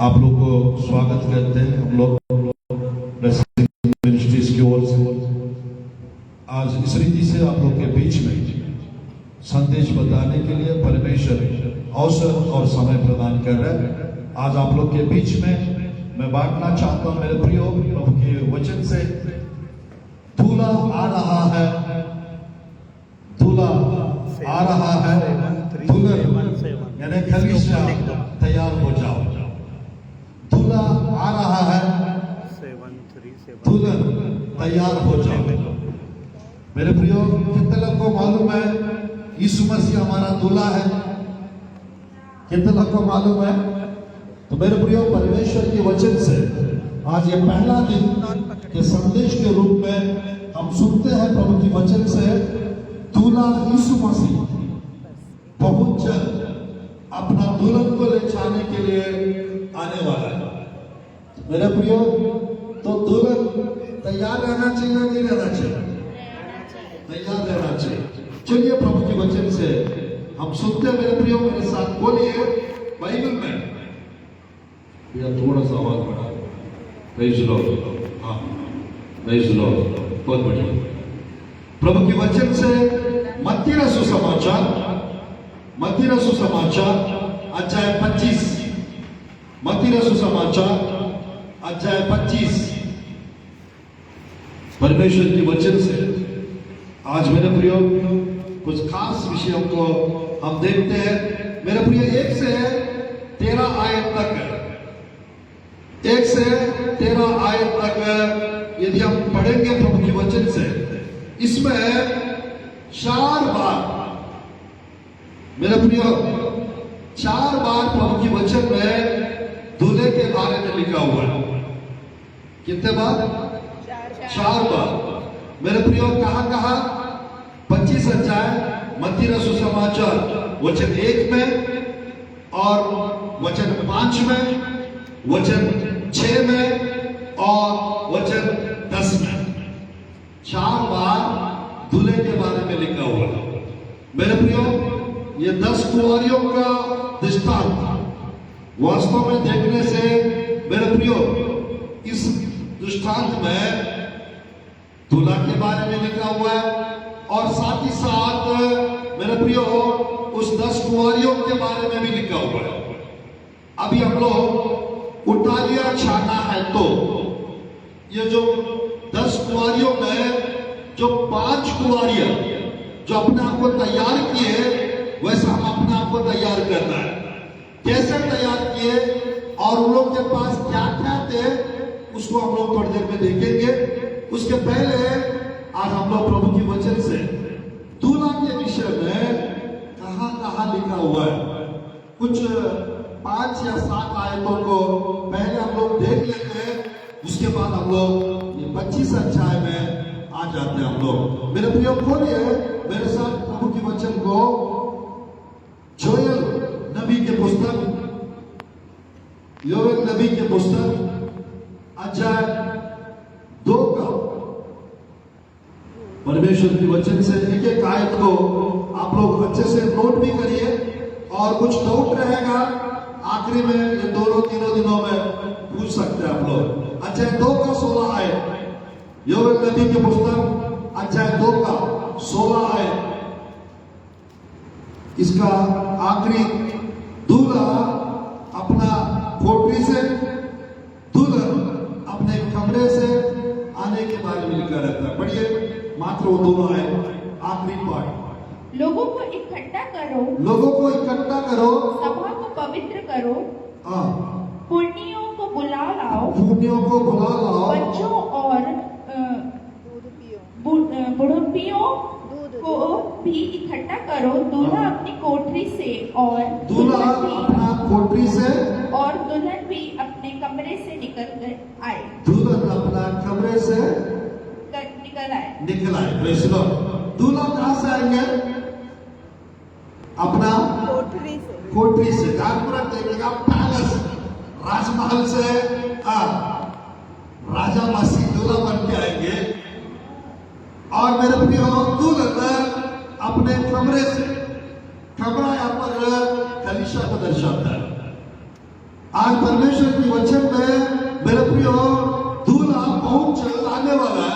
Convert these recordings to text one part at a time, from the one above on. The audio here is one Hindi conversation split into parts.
आप लोग को स्वागत करते हैं हम लोग मिनिस्ट्रीज की ओर से। आज इस रीति से आप लोग के बीच में संदेश बताने के लिए परमेश्वर अवसर और समय प्रदान कर रहे हैं। आज आप लोग के बीच में मैं बांटना चाहता हूं मेरे प्रियो प्रभु के वचन से। दूल्हा आ रहा है, दूल्हा आ रहा है, दुल्हन यानी कलीसिया तैयार हो जाओ। दूल्हा आ रहा है, दुल्हन तैयार हो जाओ। मेरे प्रियो, कितने लोग को मालूम है यीशु मसीह हमारा दूल्हा है? कितने लोग को मालूम है? तो मेरे प्रियो, परमेश्वर के वचन से आज ये पहला दिन के संदेश के रूप में हम सुनते हैं प्रभु की वचन से। दूल्हा यीशु मसीह बहुत जल्द अपना दुल्हन को ले जाने के लिए आने वाला है। मेरे प्रियो, तो दुल्हन तैयार रहना चाहिए या नहीं रहना चाहिए? तैयार रहना चाहिए। चलिए प्रभु के वचन से हम सुनते हैं। मेरे प्रियो, मेरे साथ बोलिए, बाइबल में या थोड़ा सा आवाज बढ़ा। Praise the Lord. हाँ, प्रेज़ द लॉर्ड। बहुत बढ़िया। प्रभु के वचन से मत्ती रसू समाचार अध्याय 25। मत्ती रसू समाचार अध्याय 25 परमेश्वर के वचन से आज मेरे प्रियो कुछ खास विषयों को हम देखते हैं। मेरे प्रियो, 1 से 13 आयत तक, 1 से 13 आयत तक यदि हम पढ़ेंगे प्रभु के वचन से, इसमें 4 बार मेरे प्रियो 4 बार प्रभु के वचन में दूल्हे के बारे में लिखा हुआ है। कितने बार? 4 बार। मेरे प्रियो, कहां? 25 अध्याय मत्ती रसू समाचार वचन 1 में और वचन 5 में, वचन 6 में और वचन 10 में। 4 बार दूल्हे के बारे में लिखा हुआ है। मेरे प्रियो, ये 10 कुंवारियों का दृष्टांत वास्तव में देखने से मेरे प्रियो, इस दृष्टांत में दूल्हा के बारे में लिखा हुआ है और साथ ही साथ मेरे प्रियो उस 10 कुंवारियों के बारे में भी लिखा हुआ है। अभी हम लोग उठालिया छाना है तो ये जो 10 कुंवारियों में जो 5 कुंवारियां जो अपने आप को तैयार किए, वैसा हम अपने आप को तैयार करना है। कैसे तैयार किए और उन लोग के पास क्या क्या थे, उसको हम लोग थोड़ी देर में देखेंगे। उसके पहले आज हम लोग प्रभु की वचन से दूल्हा के विषय में कहां लिखा हुआ है, कुछ 5 या 7 आयतों को पहले हम लोग देख लेते हैं। उसके बाद हम लोग ये 25 अध्याय में आ जाते हैं हम लोग। मेरे प्रियो, खोलिए मेरे साथ प्रभु की वचन को जोएल नबी के पुस्तक, योएल नबी के पुस्तक अध्याय 2 का परमेश्वर के वचन से एक आयत को आप लोग अच्छे से नोट भी करिए और कुछ डाउट रहेगा आखिरी में ये 2-3 दिनों में पूछ सकते हैं आप लोग। अध्याय 2 का 16 आयत, योएल नबी के पुस्तक अध्याय 2 का 16 आयत। इसका आखिरी, दूल्हा अपना कोठरी से, दुल्हन अपने कमरे से आने के बारे में लिखा रहता है। पढ़िए मात्र वो दोनों है आखिरी पाठ। लोगों को इकट्ठा करो, सभा को पवित्र करो, पुण्यों को बुला लाओ, बच्चों और बुढ़ियों को भी इकट्ठा करो। दूल्हा अपनी कोठरी से और दुल्हन भी अपने कमरे से निकल आए। निकल आए। दूल्हा कहां से आएंगे? अपना कोठरी से। देखिएगा, पैलेस, राजमहल से राजा मसीह दूल्हा बन के आएंगे और मेरे प्रियो दुल्हन अपने कमरे से। कमरा यहाँ पर कलीसिया को दर्शाता है। आज परमेश्वर के वचन में मेरे प्रियो दूल्हा पहुंच आने वाला है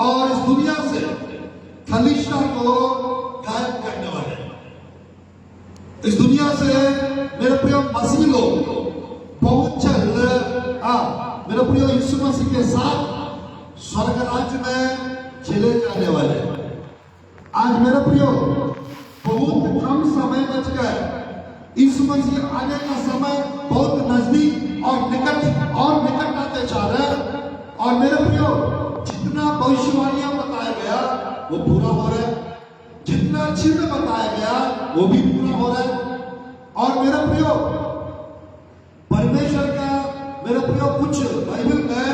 और इस दुनिया से कलीसिया को गायब करने वाला है। इस दुनिया से मेरे प्रियो मसीह लोग पहुंच मेरे प्रियो यीशु मसीह के साथ स्वर्ग राज्य में चले जाने वाले हैं। आज मेरे प्रियो बहुत कम समय बच गए, यीशु मसीह आने का समय बहुत नजदीक और निकट आते जा रहे हैं। और मेरे प्रियो जितना भविष्यवाणियां बताया गया वो पूरा हो रहा है, जितना चिन्ह बताया गया वो भी पूरा हो रहा है। और मेरे प्रियो परमेश्वर का मेरे प्रियो कुछ बाइबल में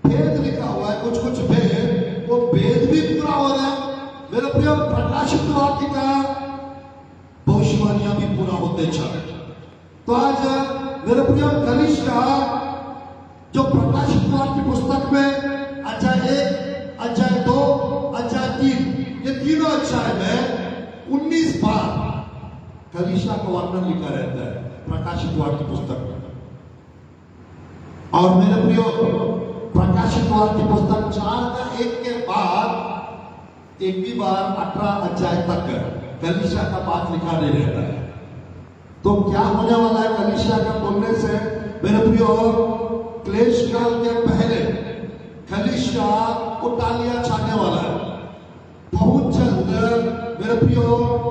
भेद लिखा हुआ है, कुछ भेद, वो भेद भी पूरा हो रहा है। मेरे प्रियो प्रकाशित वाक्य का भविष्यवाणियां भी पूरा होते चले। तो आज मेरे प्रियो कलीसिया जो प्रकाशित वाक्य पुस्तक में अध्याय 1, अध्याय 2, अध्याय 3, ये तीनों अध्याय में 19 बार कलीसिया का वर्णन लिखा रहता है प्रकाशित वाक्य पुस्तक में। और मेरे प्रियो प्रकाशित वाक्य पुस्तक 4 का 1 के बाद एक भी बार 18 अध्याय तक कलीसिया का बात लिखा नहीं रहता है। तो क्या होने वाला है कलीसिया का बोलने से मेरे प्रियो, क्लेश काल के पहले कलीसिया उठा लिया जाने वाला है। बहुत जल्द मेरे प्रियो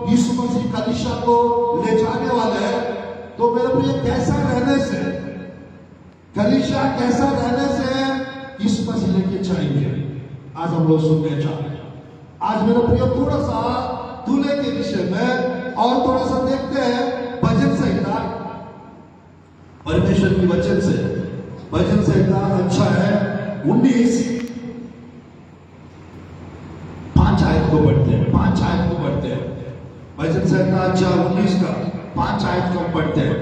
यीशु मसीह कलीसिया को ले जाने वाले हैं। तो मेरे प्रियो कैसा रहने से, कलीसिया कैसा रहने से यीशु मसीह लेके जाएंगे, आज हम लोग सुनने चाहते हैं। आज मेरे प्रियो थोड़ा सा दूल्हे के विषय में और थोड़ा सा देखते हैं भजन संहिता, परमेश्वर की वचन से। भजन संहिता अच्छा है 19 5 आयत को पढ़ते हैं, 5 आयत को पढ़ते हैं। भजन संहिता अच्छा 19 का 5 आयत को पढ़ते हैं।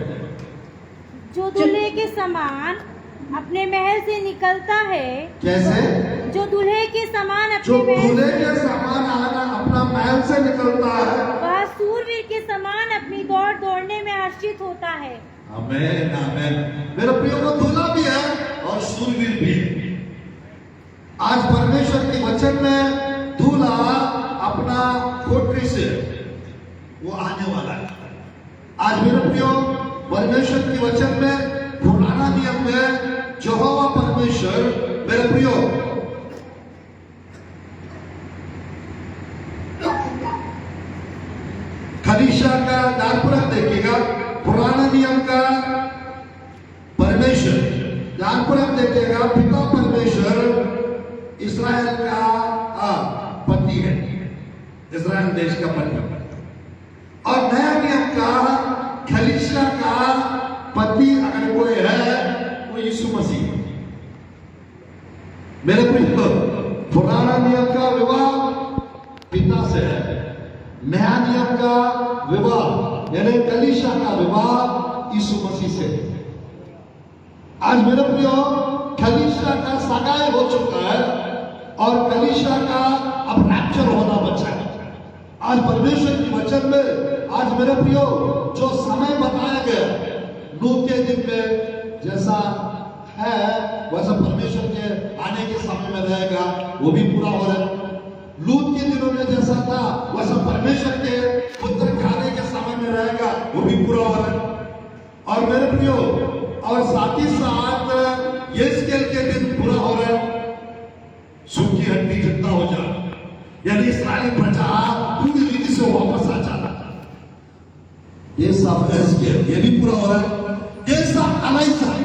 जो दूल्हे के समान अपने महल से निकलता है। कैसे? जो दूल्हे के समान जो अपने महल दूल्हे के समान अपना महल से निकलता है, वह सूरवीर के समान अपनी दौड़ दौड़ने में हर्षित होता है। आमेन आमेन। मेरे प्रियो को दूल्हा भी है और शूरवीर भी है। आज परमेश्वर के वचन में दूल्हा अपना कोठरी से वो आने वाला है। आज मेरे प्रियो परमेश्वर के वचन में पुराना नियम में यहोवा परमेश्वर मेरे प्रियो कलीसिया का दानपुरम देखिएगा, पुराना नियम का परमेश्वर दानपुरम देखिएगा, पिता परमेश्वर इस्राएल का पति है, इस्राएल देश का पति। और नया नियम का कलीसिया का पति अगर कोई है वो यीशु मसीह। मेरे प्रियो पुराना नियम का विवाह पिता से है, नया नियम का विवाह यानी कलीसिया का विवाह यीशु मसीह से है। आज मेरे प्रियो कलीसिया का सगाई हो चुका है और कलीसिया का अब रैप्चर होना बचा है। आज परमेश्वर के वचन में आज मेरे प्रियो जो समय बताया गया नूह के दिन में जैसा है वैसा परमेश्वर के आने के समय में रहेगा, वो भी पूरा हो रहा है। लूत के दिनों में जैसा था वैसा परमेश्वर के पुत्र के आने के समय में रहेगा, वो भी पूरा हो रहा है। और मेरे प्रियो और साथ ही साथ यहेजकेल के दिन पूरा हो रहा है, सूखी हड्डी जितना हो जाए, यानी इस्राएली प्रजा पूरी रीति से वापस आ जाना। ये सब यहेजकेल ये भी पूरा हो रहा है। ये सब अलाइसा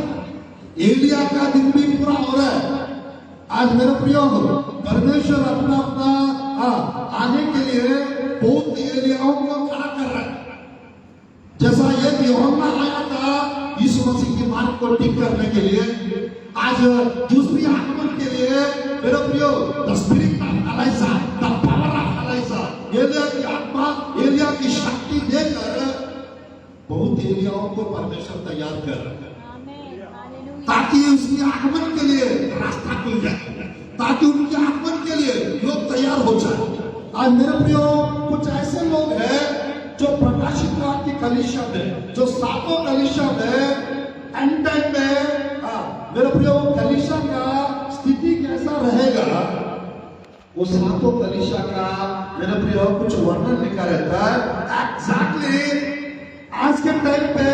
एलिया का दिन भी पूरा हो रहा है। आज मेरे प्रियो परमेश्वर अपना आने के लिए बहुत एलियाओं को खड़ा कर रहा है। जैसा ये यूहन्ना आया था यीशु मसीह की मार्ग को ठीक करने के लिए, आज दूसरी आगमन के लिए मेरे प्रियो द स्पिरिट ऑफ अलाइसा, द पावर ऑफ अलाइसा, एलिया की आत्मा, एलिया की शक्ति देकर बहुत एलियाओं को परमेश्वर तैयार कर रहा है ताकि उसके आगमन के लिए रास्ता खुल जाए, ताकि उनके आगमन के लिए लोग तैयार हो जाए। आज मेरे प्रियो कुछ ऐसे लोग हैं जो प्रकाशित वाक्य की कलीसिया में, जो सातों कलीसिया में एंड टाइम में, मेरे प्रियो कलीसिया का स्थिति कैसा रहेगा, वो सातों कलीसिया का मेरे प्रियो कुछ वर्णन लिखा रहता है। एग्जैक्टली आज के टाइम पे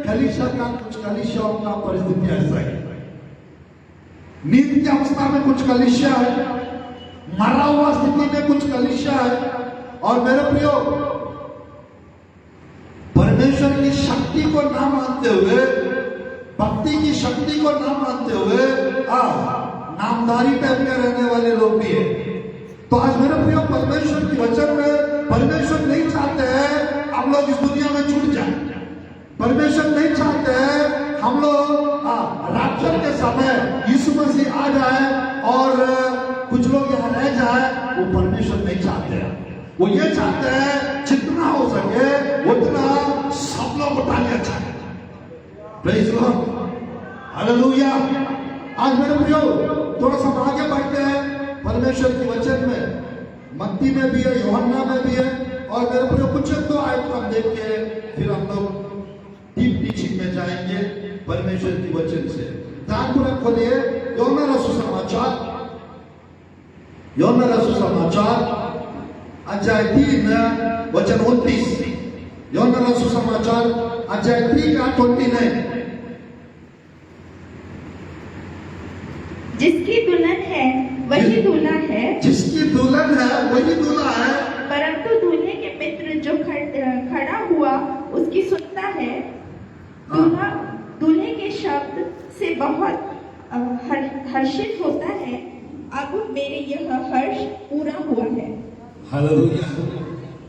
कलीसिया का, कुछ कलीसियाओं का परिस्थिति ऐसा है। नींद की अवस्था में कुछ कलीसिया है, मरा हुआ स्थिति में कुछ कलीसिया है, और मेरे प्रियो परमेश्वर की शक्ति को ना मानते हुए, भक्ति की शक्ति को ना मानते हुए नामधारी टाइप के रहने वाले लोग भी हैं। तो आज मेरे प्रियो परमेश्वर की वचन में परमेश्वर नहीं चाहते हैं हम लोग इस दुनिया में छूट जाए। परमेश्वर नहीं चाहते हैं हम लोग राप्चर के समय यीशु मसीह आ जाए और कुछ लोग यहाँ रह जाए। वो परमेश्वर नहीं चाहते हैं। वो ये चाहते हैं जितना हो सके उतना सब लोग उठा लिया जाए। Praise Lord, hallelujah. आज मेरे प्रियो थोड़ा सा आगे बढ़ते हैं परमेश्वर के वचन में। मत्ती में भी है, यूहन्ना में भी है, और मेरे प्रियो कुछ तो आयत हम देख के फिर हम लोग डीप टीचिंग में जाएंगे परमेश्वर की वचन से। ध्यानपूर्वक खोलिए यूहन्ना सुसमाचार, यूहन्ना सुसमाचार अध्याय 3 वचन 29। यूहन्ना सुसमाचार अध्याय 3 का 29। जिसकी दुल्हन है वही दूल्हा है, जिसकी दुल्हन है वही दूल्हा है, परंतु दूल्हे के मित्र जो खड़ा हुआ उसकी सुनता है। दूल्हा दूल्हे के शब्द से बहुत हर्षित होता है। अब मेरे यह हर्ष पूरा हुआ है। हालेलुया।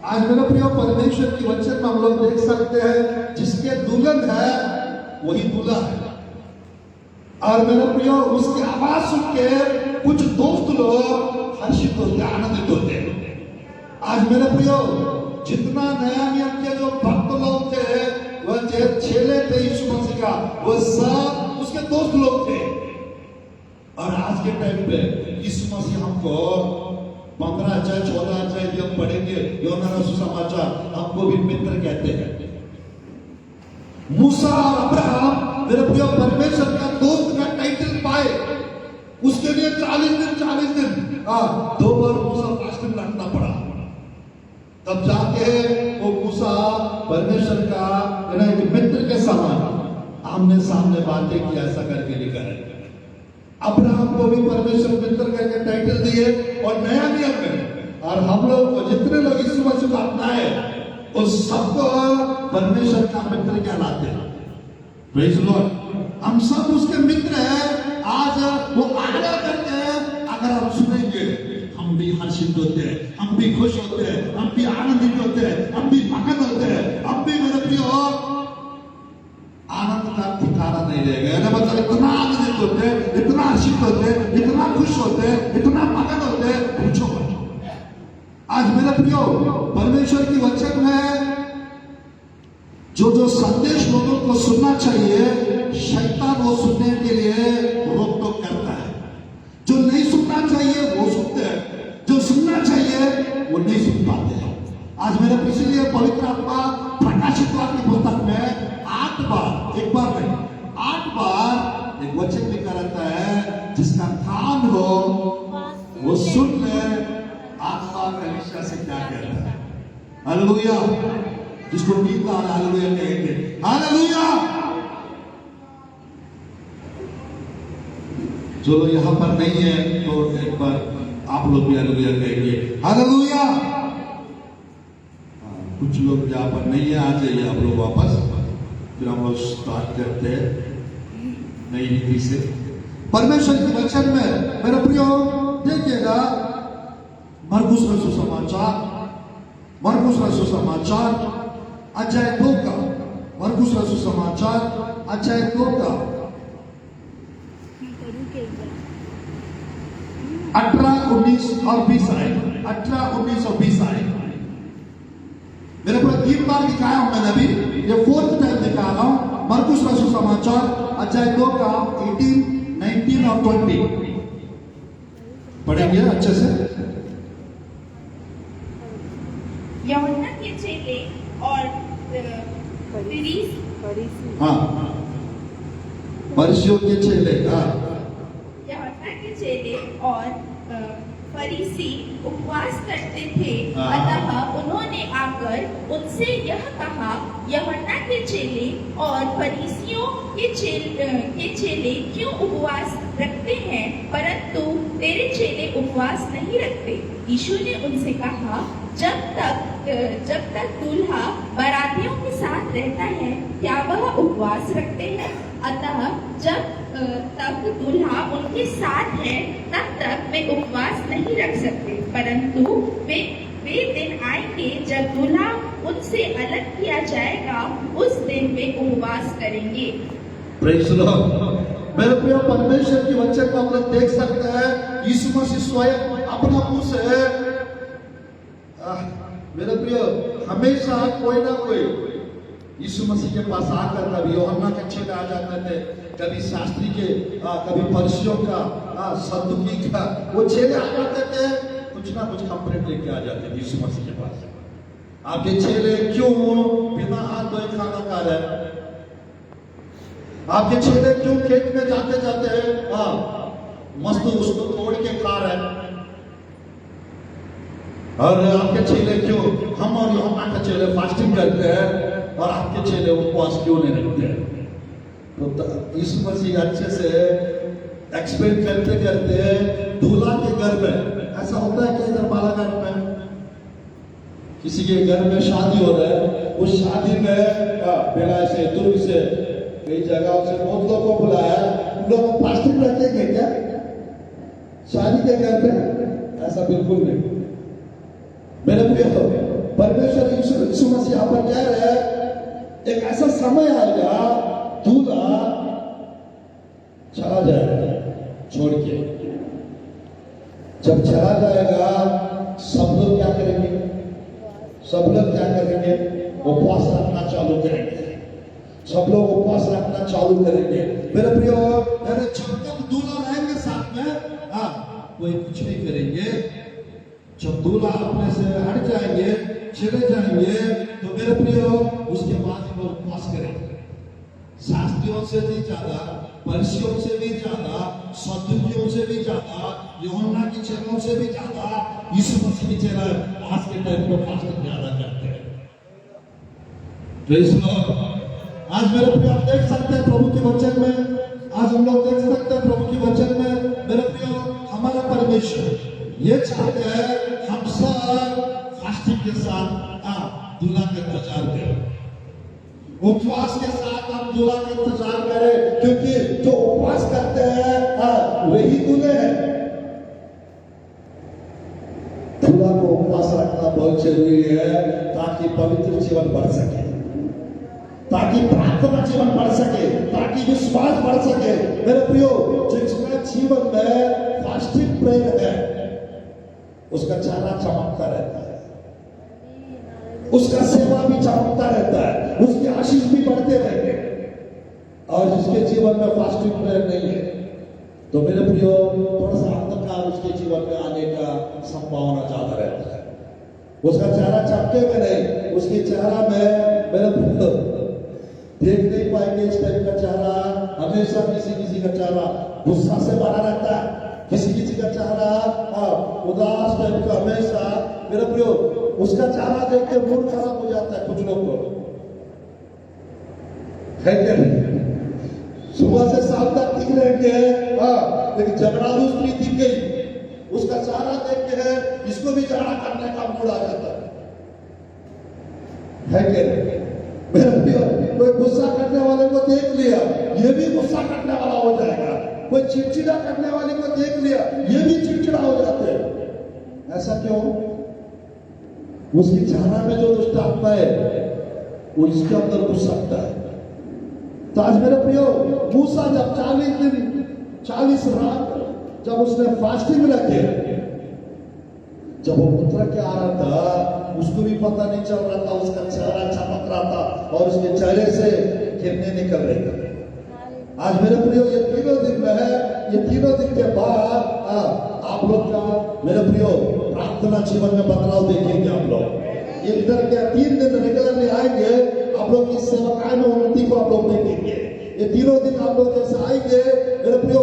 आज मेरे प्रिय परमेश्वर की वचन में हम लोग देख सकते हैं जिसके दुल्हन है वही दूल्हा है। और मेरे प्रियो उसकी आवाज सुन के कुछ दोस्त लोग हर्षित होते, आनंदित होते हैं। आज मेरे प्रियो जितना नया नियम के जो भक्त लोग थे, वह चेले थे यीशु मसीह का, वो सब उसके दोस्त लोग थे। और आज के टाइम पे यीशु मसीह हमको 15 अध्याय 14 अध्याय जब पढ़ेंगे यूहन्ना सुसमाचार, हमको भी मित्र कहते हैं। मूसा और अब्राहम मेरे प्रिय परमेश्वर का दोस्त का टाइटल पाए, उसके लिए 40 दिन 2 बार मूसा फास्टिंग रखना पड़ा। तब जाके वो मूसा परमेश्वर का मित्र के समान आमने सामने बातें की, ऐसा करके लिखा है। अब्राहम को भी परमेश्वर मित्र करके टाइटल दिए। और नया नियम में और हम लोग जितने लोग यीशु मसीह को अपनाए उस सबको परमेश्वर का मित्र कहलाते हैं। प्रेज़ लॉर्ड, हम सब उसके मित्र हैं। आज वो आज्ञा करते हैं, अगर हम सुनेंगे हम भी हर्षित होते हैं, हम भी खुश होते हैं, हम भी आनंदित होते हैं, हम भी मगन होते हैं, हम भी मेरे प्रिय आनंद का ठिकाना नहीं रहेगा। मतलब इतना आनंदित होते हैं, इतना हर्षित होते हैं, इतना खुश होते हैं, इतना मगन होते हैं, पूछो मत। आज मेरे प्रियो परमेश्वर की वचन में जो संदेश लोगों को सुनना चाहिए, शैतान वो सुनने के लिए रोक टोक करता है। जो नहीं सुनना चाहिए वो सुनते हैं, जो सुनना चाहिए वो नहीं सुन पाते हैं। आज मेरे इसलिए पवित्र आत्मा प्रकाशित वाक्य पुस्तक में 8 बार, एक बार नहीं 8 बार एक वचन लिखा रहता है, जिसका कान हो वो सुन ले आत्मा कलीसिया से क्या कहता है। हालेलुया। जिसको नींद आ रहा है हालेलुया कहेंगे, हालेलुया। जो लोग यहाँ पर नहीं है तो एक बार आप लोग भी हालेलुया कहेंगे, हालेलुया। कुछ लोग यहाँ पर नहीं है, आ जाइए आप लोग वापस, फिर हम लोग स्टार्ट करते हैं नई रीति से। परमेश्वर के वचन में मेरे प्रियो देखिएगा, मरकुस सुसमाचार, मरकुस सुसमाचार अध्याय 2 का, मरकुस सुसमाचार अध्याय 2 का 18, 19 और 20 आए। 18, 19 और 20 आए। मेरे पर 3 बार दिखाया हूं मैंने अभी, ये 4th टाइम दिखा रहा हूं। मरकुस सुसमाचार अध्याय 2 का 18, 19 और 20 पढ़ेंगे अच्छे से। यूहन्ना के चेले और फरीसी हाँ, फरीसियों के चेले, हाँ, यूहन्ना के चेले और फरीसी उपवास करते थे। हाँ। अतः उन्होंने आकर उनसे यह कहा, यूहन्ना के चेले और फरीसियों के चेले क्यों उपवास रखते हैं, परंतु तेरे चेले उपवास नहीं रखते? यीशु ने उनसे कहा, जब तक दूल्हा बारातियों के साथ रहता है, क्या वह उपवास रखते हैं? अतः जब तक दूल्हा उनके साथ है, तब तक वे उपवास नहीं रख सकते, परंतु वे दिन आएंगे जब दूल्हा उनसे अलग किया जाएगा, उस दिन वे उपवास करेंगे। Praise the Lord. मेरे प्रिय, परमेश्वर की वचन को हम लोग देख सकते हैं, यीशु मसीह स्वयं अपना मुंह से, मेरे प्रिय, हमेशा कोई ना कोई यीशु मसीह के पास आकर, कभी यूहन्ना के चेले आ जाते थे, कभी शास्त्री के, कभी फरीसियों का, सदुकी का, वो चेले आ जाते थे, कुछ ना कुछ कंप्लेंट लेके आ जाते थे यीशु मसीह के पास। आपके चेले क्यों बिना हाथ धोए खाना खा रहे हैं? आपके चेले क्यों खेत में जाते जाते मस्त उसको तोड़ के खा रहे हैं? और आपके चेले क्यों, हम और यूहन्ना के चेले फास्टिंग करते हैं और आपके चेले उपवास क्यों नहीं रखते हैं? तो यीशु मसीह अच्छे से एक्सप्लेन करते करते, दूल्हा के घर में ऐसा होता है कि इधर बालाघाट में किसी के घर में शादी हो रहा है, उस शादी में बेला से, दुर्ग से, कई जगहों से बहुत लोगों को बुलाया, उन लोगों को फास्टिंग रखेंगे क्या शादी के घर में? ऐसा बिल्कुल नहीं। मेरे प्रिय, परमेश्वर यीशु मसीह यहाँ पर कह रहे हैं, एक ऐसा समय आएगा, दूल्हा चला जाएगा छोड़ के। जब चला जाएगा, सब लोग क्या करेंगे? सब लोग क्या करेंगे? उपवास रखना चालू करेंगे। सब लोग उपवास रखना चालू करेंगे। मेरे प्रियो, जब तक दूल्हा रहेंगे साथ में, कोई कुछ नहीं करेंगे। जब दूल्हा अपने से हट जाएंगे, चले जाएंगे, तो मेरे प्रियो, उसके बाद वो उपवास करेंगे। शास्त्रियों से भी ज्यादा, फरीसियों से भी ज्यादा, सदुकियों से भी ज्यादा, यूहन्ना के चेलों से भी ज्यादा यीशु मसीह के चेले आज के टाइम पर फास्टिंग ज्यादा करते हैं। Praise the Lord. आज मेरे प्रिय, आप देख सकते हैं प्रभु के वचन में, आज हम लोग देख सकते हैं प्रभु के वचन में, मेरे प्रिय, हमारा परमेश्वर ये चाहते हैं हम सब फास्टिंग के साथ दूल्हा का इंतजार करें, उपवास के साथ हम दूल्हा का इंतजार करें, क्योंकि जो उपवास करते हैं वही दूल्हे हैं। दूल्हा को उपवास रखना बहुत जरूरी है, ताकि पवित्र जीवन बढ़ सके, ताकि प्रार्थना जीवन बढ़ सके, ताकि विश्वास बढ़ सके। मेरे प्रियो, जिसका जीवन में फास्टिंग प्रेयर है, उसका चेहरा चमकता रहता है, उसका सेवा भी चमकता रहता है, उसकी आशीष भी बढ़ते रहेंगे। और जिसके जीवन में फास्टिंग प्रेयर नहीं है, तो मेरे प्रियो, थोड़ा सा अंधकार उसके जीवन में आने का संभावना ज्यादा रहता है। उसका चेहरा चमके में नहीं, उसके चेहरा में मेरे प्रियो देख नहीं पाएंगे इस टाइप का चेहरा। हमेशा किसी का चेहरा गुस्सा से भरा रहता है, किसी का चेहरा उदास टाइप का हमेशा। मेरे प्रियो, उसका चेहरा देख के मूड खराब हो जाता है कुछ लोग को, है क्या नहीं? सुबह से शाम तक दिख रहेंगे, लेकिन झगड़ालू स्त्री दिख गई, उसका चेहरा देख के इसको भी झगड़ा करने का मूड आ जाता है क्या नहीं? मेरे प्रियो, कोई गुस्सा करने वाले को देख लिया, ये भी गुस्सा करने वाला हो जाएगा। कोई चिड़चिड़ा करने वाले को देख लिया, ये भी चिड़चिड़ा हो जाते हैं। ऐसा क्यों? उसकी चेहरा में जो दुष्ट आत्मा है, वो इसके अंदर घुस सकता है। तो आज मेरे प्रियो, मूसा जब 40 दिन 40 रात जब उसने फास्टिंग रखे, जब वो उतर के आ रहा था, उसको भी पता नहीं चल रहा था, उसका चेहरा चमक रहा था और उसके चेहरे से किरणें निकल रही थी। आज मेरे प्रियो, ये 3 दिन में है, ये 3 दिन के बाद आप लोग का मेरे प्रियो प्रार्थना जीवन में बदलाव देखेंगे आप लोग। इधर के 3 दिन रेगुलरली आएंगे, आप लोग की सेवकाई में उन्नति को आप लोग देखेंगे। ये तीनों दिन आप लोग जैसे आएंगे, मेरे प्रियो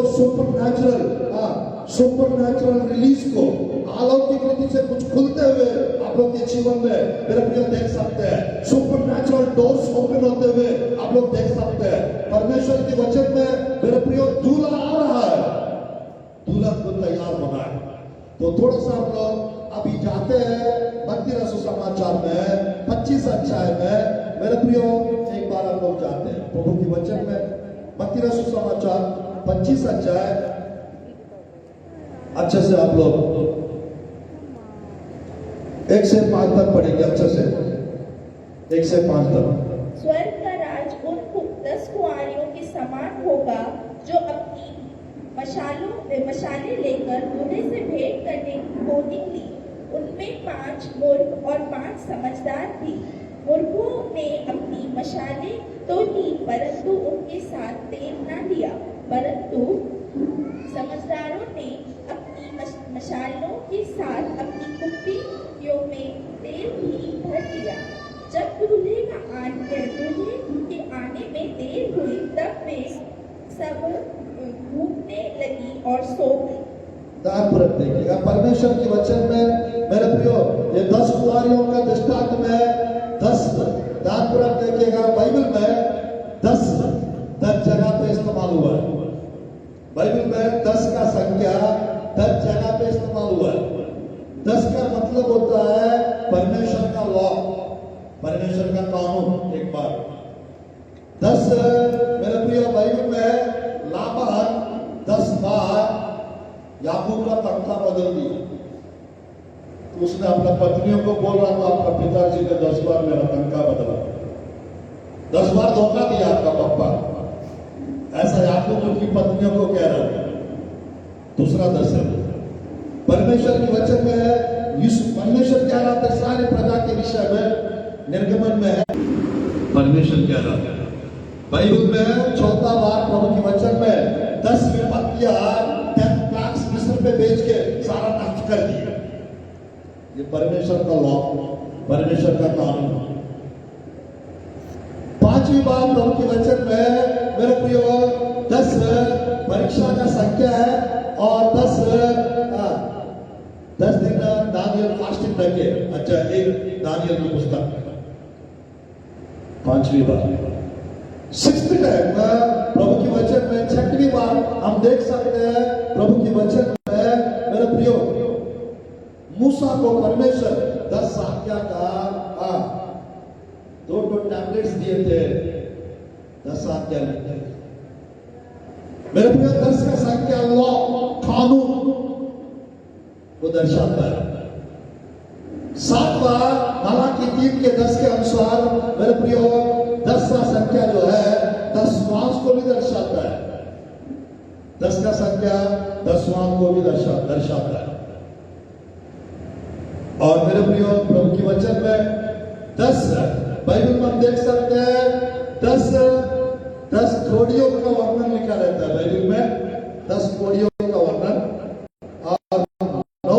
सुपर नेचुरल रिलीज को, अलौकिक रीति से कुछ खुलते हुए आप लोग के जीवन में मेरे प्रियो देख सकते हैं। सुपर नेचुरल डोर्स ओपन होते हुए आप लोग देख सकते हैं। परमेश्वर के वचन में मेरे प्रियो दूल्हा आ रहा है, दूल्हा को तैयार होना है। तो थोड़ा सा हम लोग अभी जाते हैं मत्ती रसूल समाचार में 25 अध्याय में, मेरे प्रियो एक बार हम लोग जाते हैं प्रभु के वचन में। मत्ती रसूल समाचार 25 अध्याय, अच्छे से आप लोग 1 से 5 तक पढ़ेंगे, अच्छे से 1 से 5 तक। स्वर्ग का राज उन 10 कुंवारियों के समान होगा जो अपनी मशालें लेकर दूल्हे से भेंट करने को निकली। उनमें 5 मूर्ख और 5 समझदार थी। मूर्खों ने अपनी मशालें तो ली, परंतु उनके साथ तेल न लिया, परंतु समझदारों ने अपनी मशालों के साथ अपनी कुप्पियों में तेल भी भर लिया। जब दूल्हे के आने में देर हुई, तब वे सब भूखने लगी और सो गई। ध्यानपूर्वक देखिएगा परमेश्वर के वचन में, मेरे प्रियो ये 10 कुंवारियों का दृष्टांत में 10, ध्यानपूर्वक देखिएगा, बाइबल में 10 जगह पे इस्तेमाल हुआ है। बाइबल में 10 का संख्या 10 जगह पे इस्तेमाल हुआ है। 10 का मतलब होता है परमेश्वर का लॉ, परमेश्वर का कानून। एक बार 10 मेरे प्रिय बाइबल में लाबान 10 बार याकूब का तख्ता बदल दिया। तो उसने अपने पत्नियों को बोल रहा था, आपका पिताजी ने 10 बार मेरा तनखा बदला, 10 बार धोखा दिया आपका पापा, ऐसा याकूब उनकी पत्नियों को कह रहा था। दूसरा 10 है परमेश्वर के वचन में है, परमेश्वर कह रहा था इस्राएल प्रजा के विषय में, निर्गमन में है परमेश्वर कह रहा था। बाइबल में 4था बार प्रभु के वचन में 10 विपत्तियां 10 प्लैग्स मिस्र पे भेज के सारा नष्ट कर दिया। ये परमेश्वर का लॉ, परमेश्वर का कानून। 5वीं बार प्रभु के वचन में मेरे प्रियो 10 परीक्षा का संख्या है और 10 दिन दानियल फास्टिंग रखे। अच्छा, एक दानियल की पुस्तक 5वीं बार। 6th टाइम प्रभु के वचन में 6वीं बार हम देख सकते हैं प्रभु के वचन में मेरे प्रियो मूसा को परमेश्वर 10 आज्ञा का 2 टैबलेट्स दिए थे, 10 आज्ञा लिखे। मेरे प्रियो 10 का संख्या लॉ, कानून को दर्शाता है। 7वां हालांकि 3 के 10 के अनुसार मेरे प्रियो 10 का संख्या जो है 10 श्वास को भी दर्शाता है। 10 का संख्या 10 श्वास को भी दर्शाता है। और मेरे प्रियो प्रभु के वचन में 10 बाइबल में हम देख सकते हैं 10 कोड़ियों का वर्णन लिखा रहता है। बाइबल में 10 कोड़ियों का वर्णन, और 9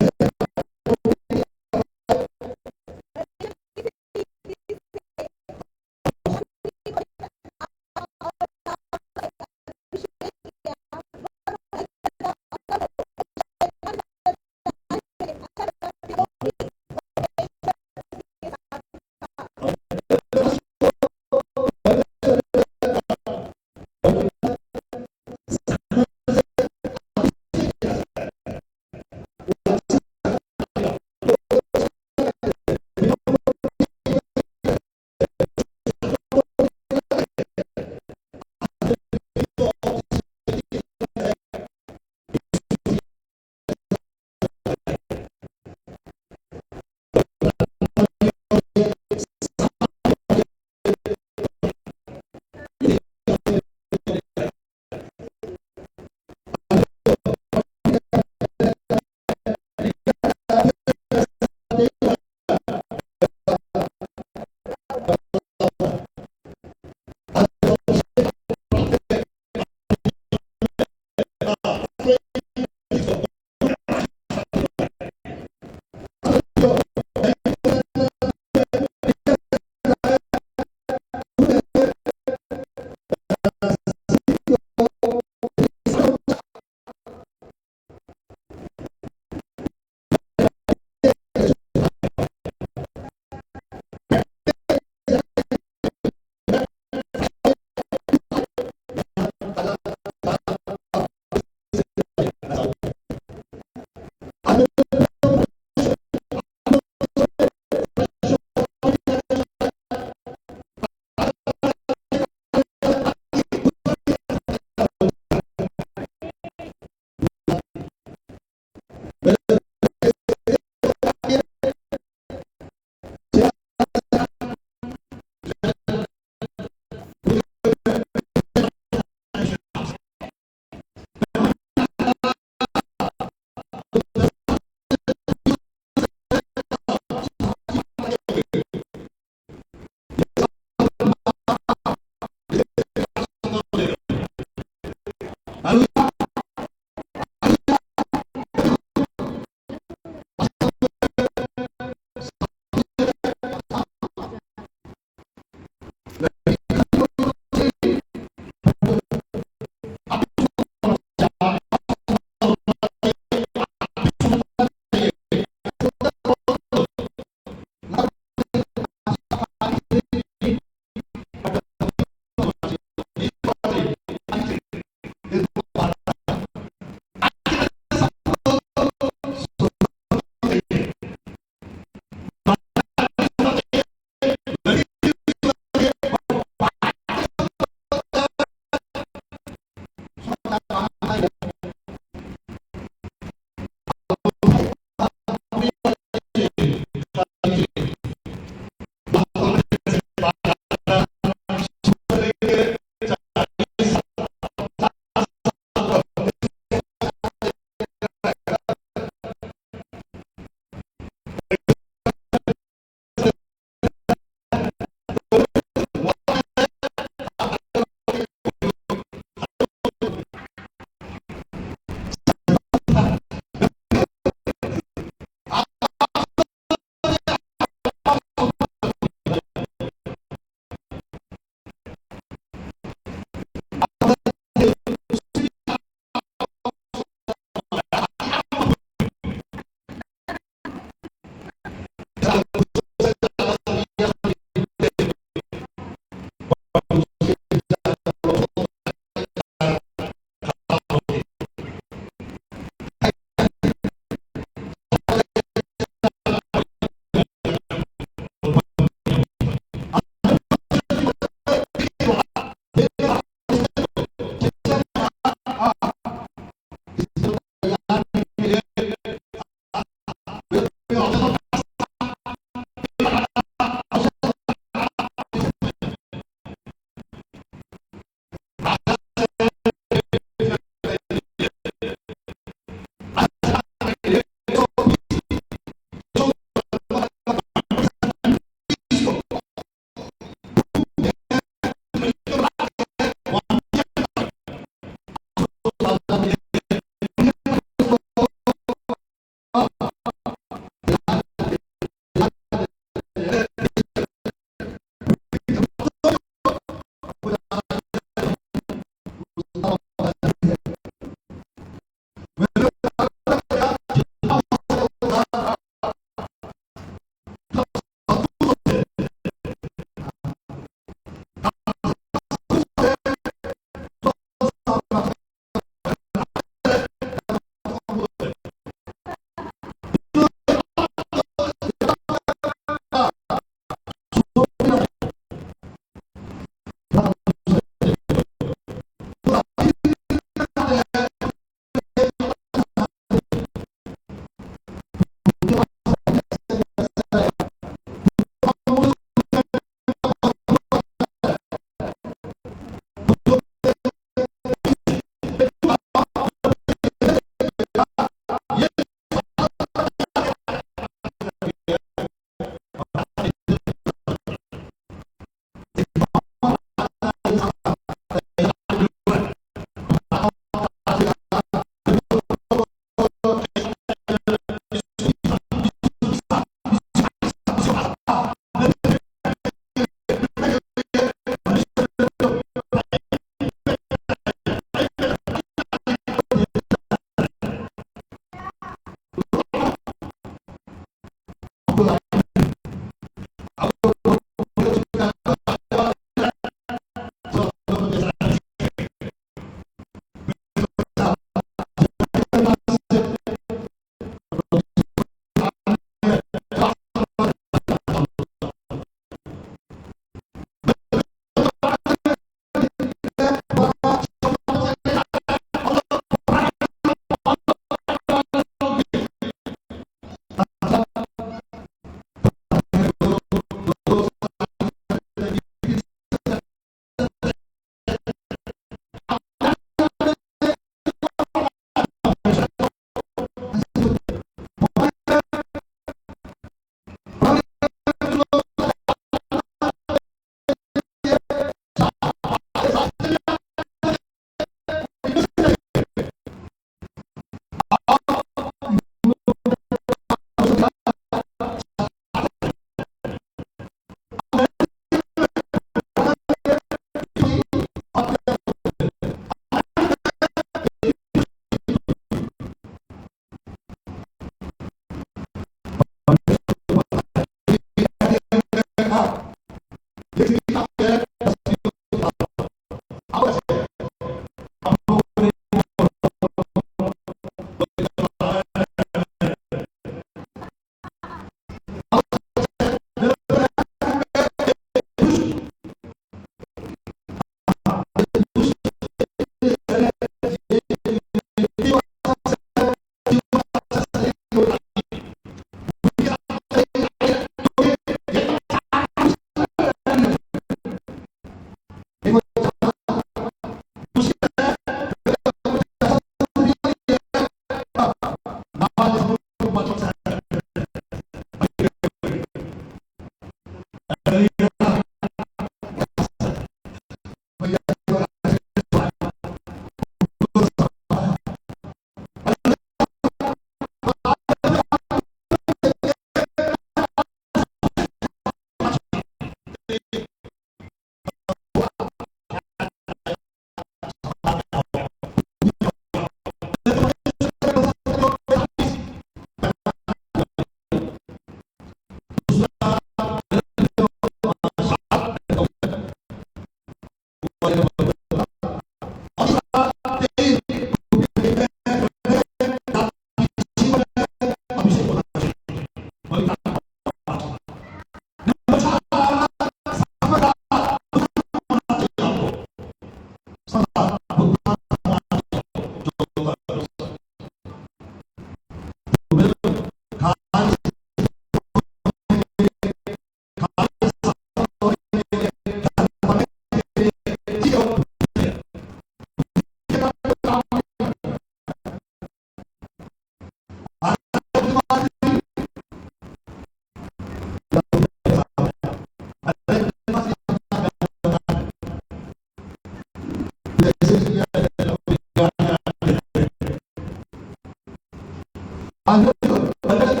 आज अलग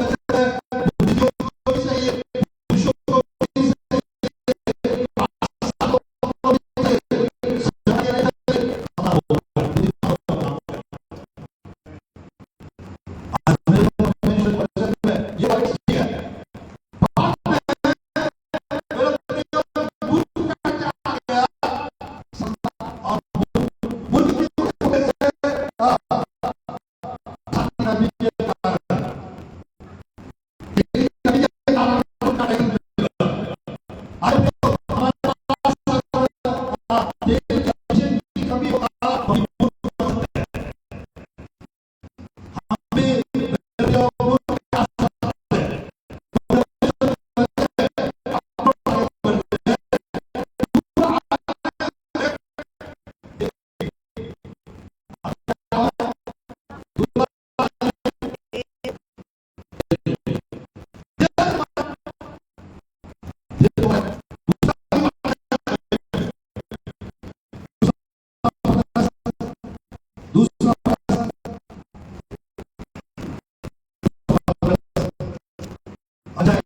बुद्धियों से ये पुरुषों को आज मेरे परमेश्वर वचन में ये बात सही है। बाद में मेरे प्रियो मूर्ख का क्या गया और मूर्ख की वजह से नबी के कारण नबी के कारण उनका नहीं मिला। आज हमारे पास तेरी की कमी होगा हम भी प्रियो मूर्ख का दूसरा अजय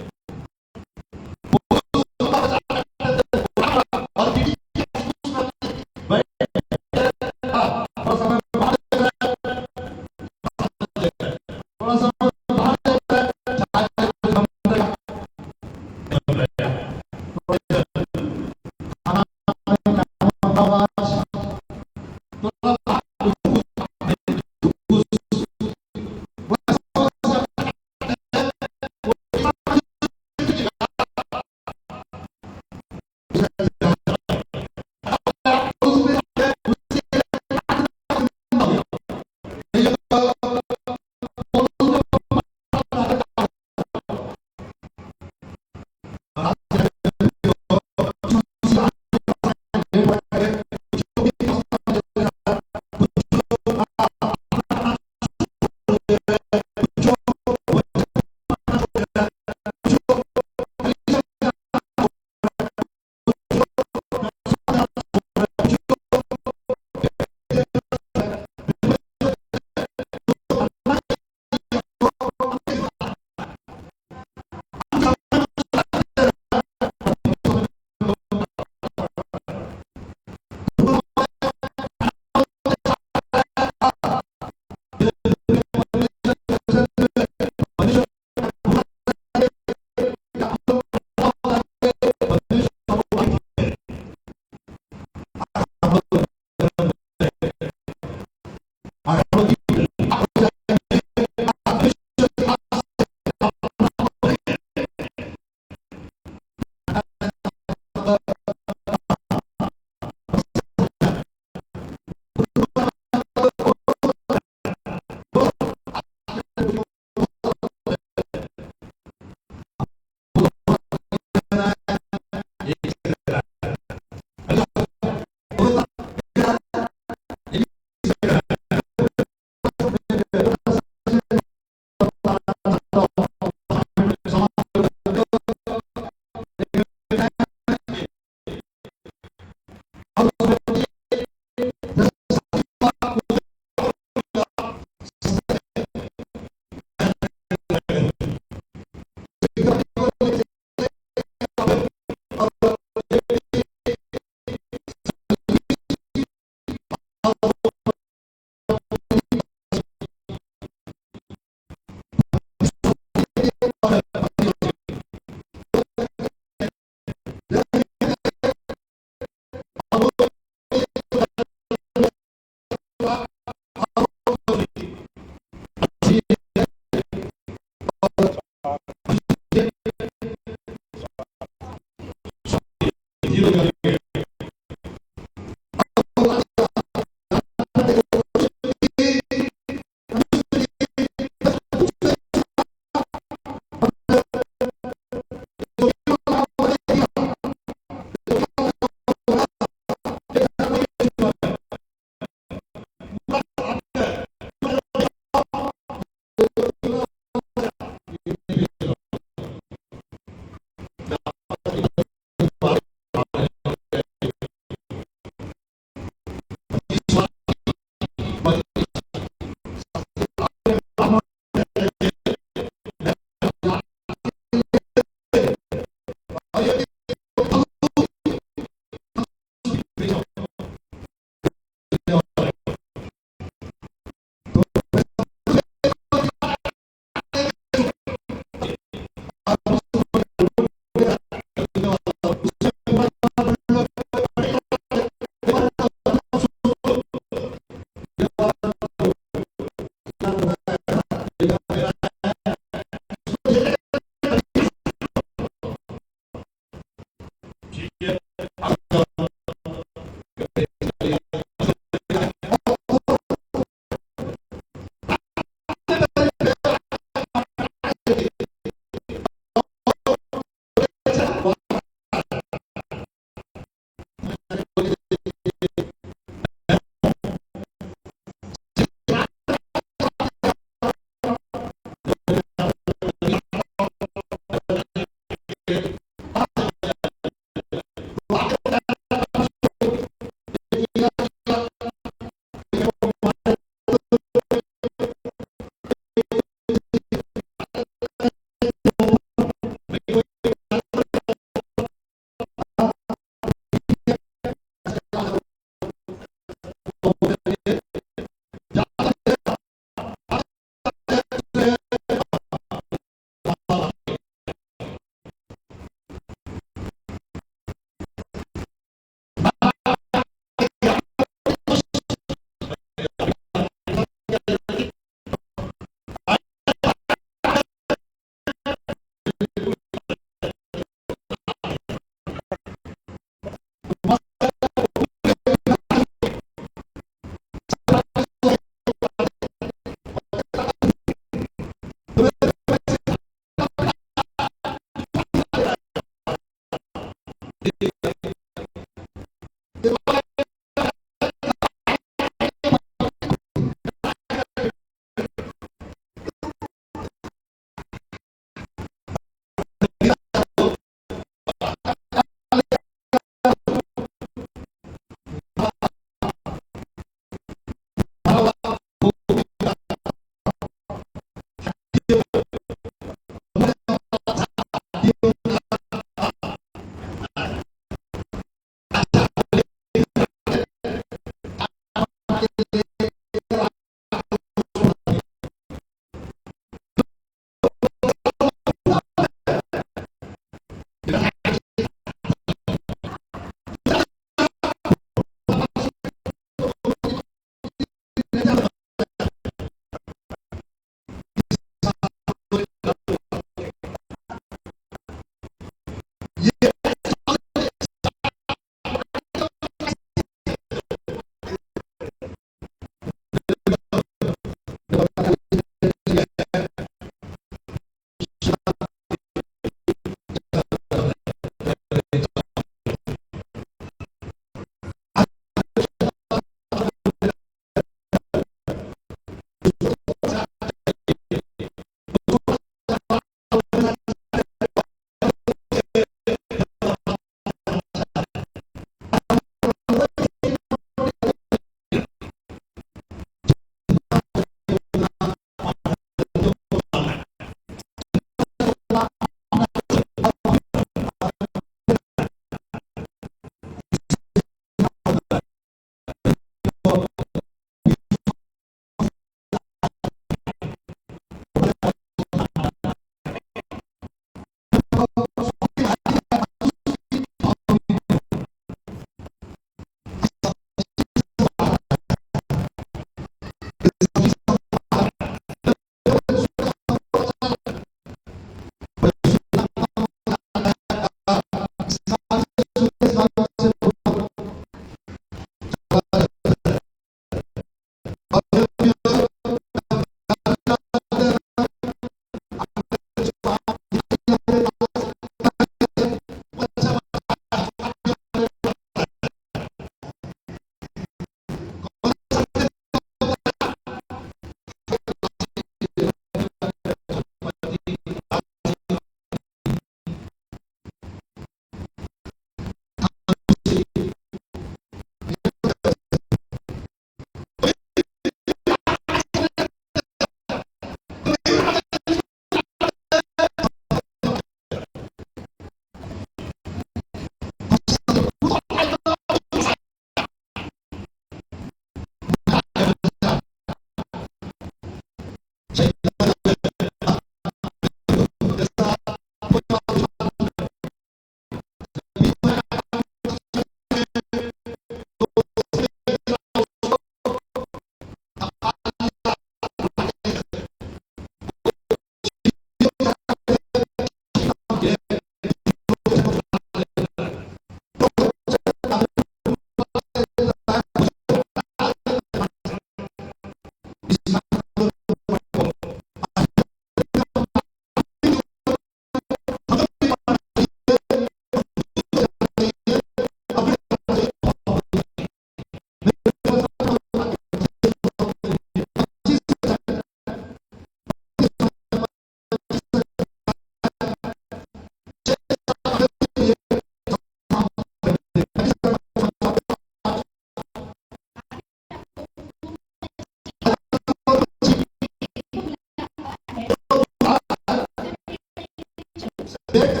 देख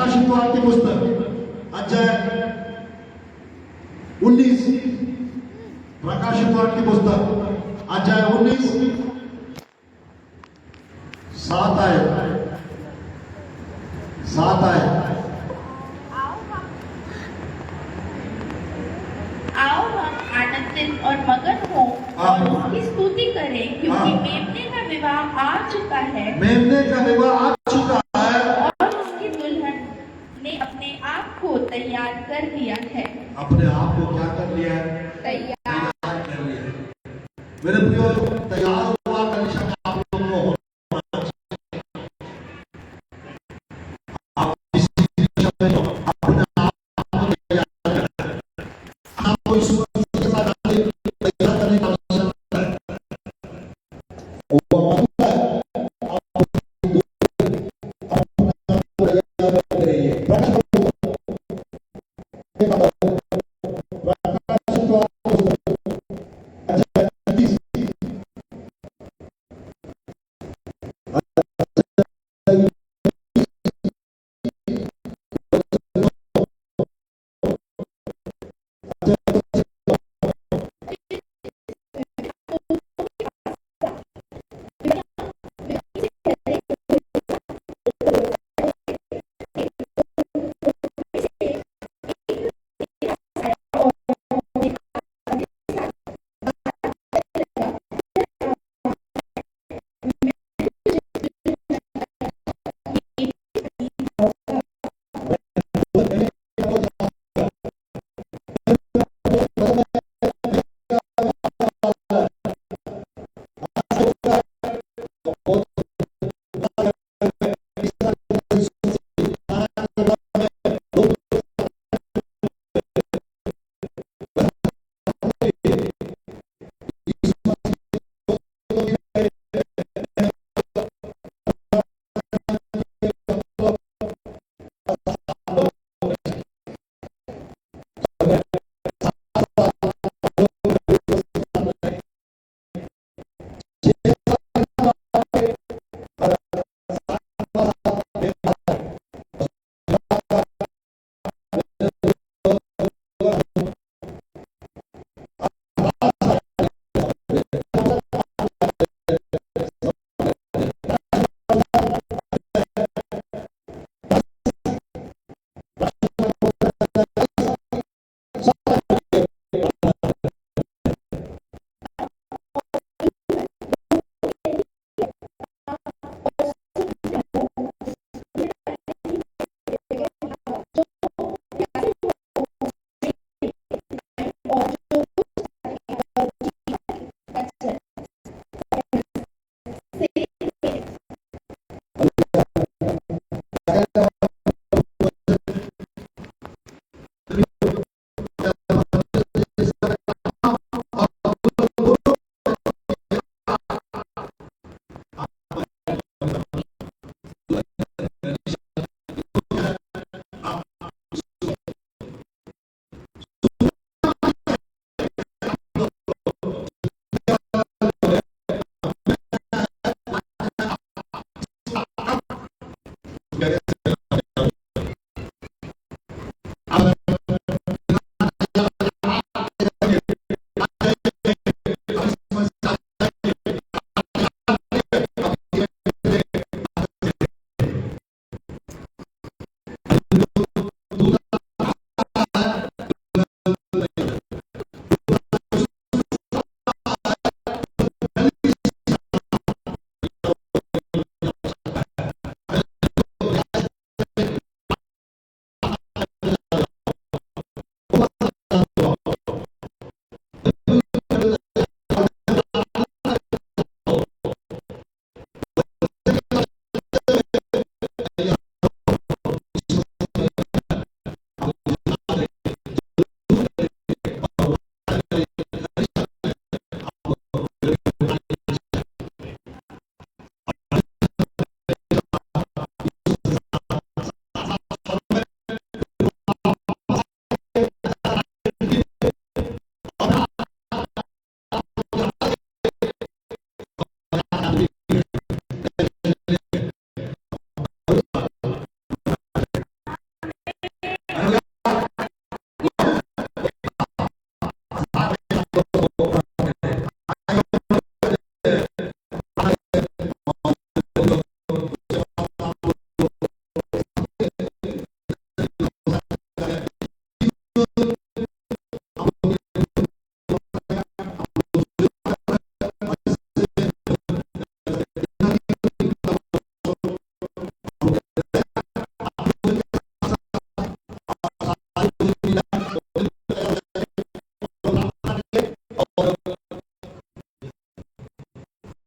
प्रकाशित वाक्य पुस्तक अध्याय 19, प्रकाशित वाक्य पुस्तक अध्याय 19 7 आयत। आओ हम आनंदित और मगन हो और उसकी स्तुति करें, क्योंकि मेमने का विवाह आ चुका है, मेमने का विवाह आ चुका है और उसकी दुल्हन ने अपने आप को तैयार कर लिया है। अपने आप को क्या कर लिया है? तैयार कर लिया है। मेरे प्रियो, तैयार